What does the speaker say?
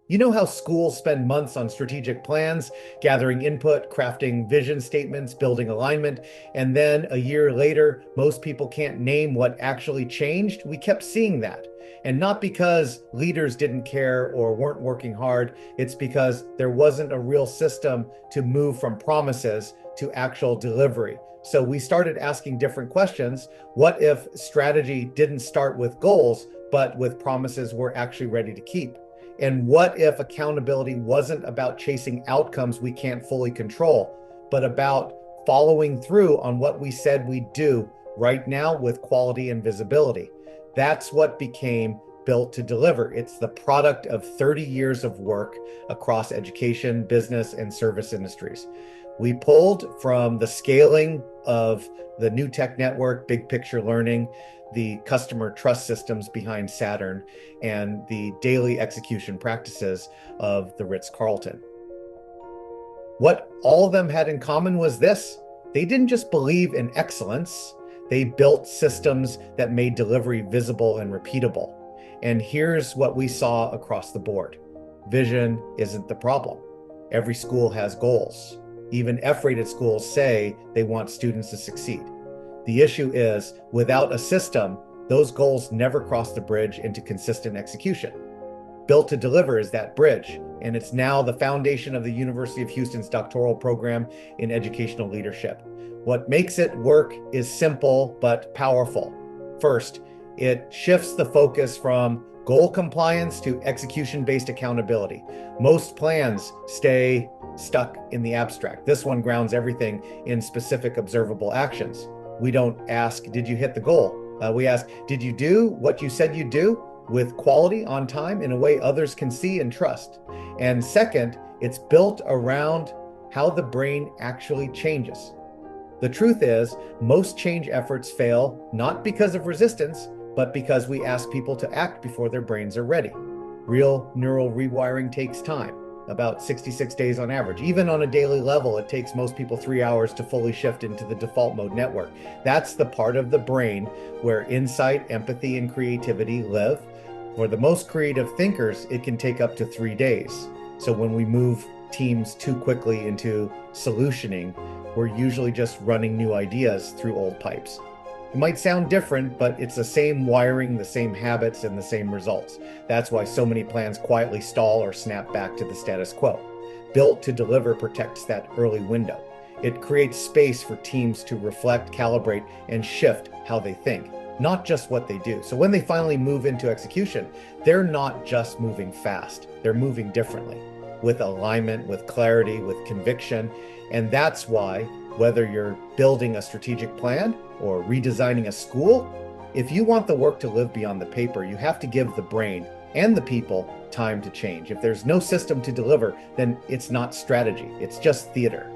You know how schools spend months on strategic plans, gathering input, crafting vision statements, building alignment, and then a year later, most people can't name what actually changed? We kept seeing that. And not because leaders didn't care or weren't working hard, it's because there wasn't a real system to move from promises to actual delivery. So we started asking different questions. What if strategy didn't start with goals, but with promises we're actually ready to keep? And what if accountability wasn't about chasing outcomes we can't fully control, but about following through on what we said we'd do right now with quality and visibility? That's what became Built to Deliver. It's the product of 30 years of work across education, business, and service industries. We pulled from the scaling of the new tech network, big picture learning, the customer trust systems behind Saturn, and the daily execution practices of the Ritz-Carlton. What all of them had in common was this: they didn't just believe in excellence, they built systems that made delivery visible and repeatable. And here's what we saw across the board. Vision isn't the problem. Every school has goals. Even F-rated schools say they want students to succeed. The issue is, without a system, those goals never cross the bridge into consistent execution. Built to Deliver is that bridge, and it's now the foundation of the University of Houston's doctoral program in educational leadership. What makes it work is simple but powerful. First, it shifts the focus from goal compliance to execution-based accountability. Most plans stay stuck in the abstract. This one grounds everything in specific observable actions. We don't ask, did you hit the goal? We ask, did you do what you said you'd do with quality, on time, in a way others can see and trust? And second, it's built around how the brain actually changes. The truth is, most change efforts fail not because of resistance, but because we ask people to act before their brains are ready. Real neural rewiring takes time, about 66 days on average. Even on a daily level, it takes most people 3 hours to fully shift into the default mode network. That's the part of the brain where insight, empathy, and creativity live. For the most creative thinkers, it can take up to 3 days. So when we move teams too quickly into solutioning, we're usually just running new ideas through old pipes. It might sound different, but it's the same wiring, the same habits, and the same results. That's why so many plans quietly stall or snap back to the status quo. Built to Deliver protects that early window. It creates space for teams to reflect, calibrate, and shift how they think, not just what they do. So when they finally move into execution, they're not just moving fast, they're moving differently, with alignment, with clarity, with conviction. And that's why, whether you're building a strategic plan or redesigning a school, if you want the work to live beyond the paper, you have to give the brain and the people time to change. If there's no system to deliver, then it's not strategy, it's just theater.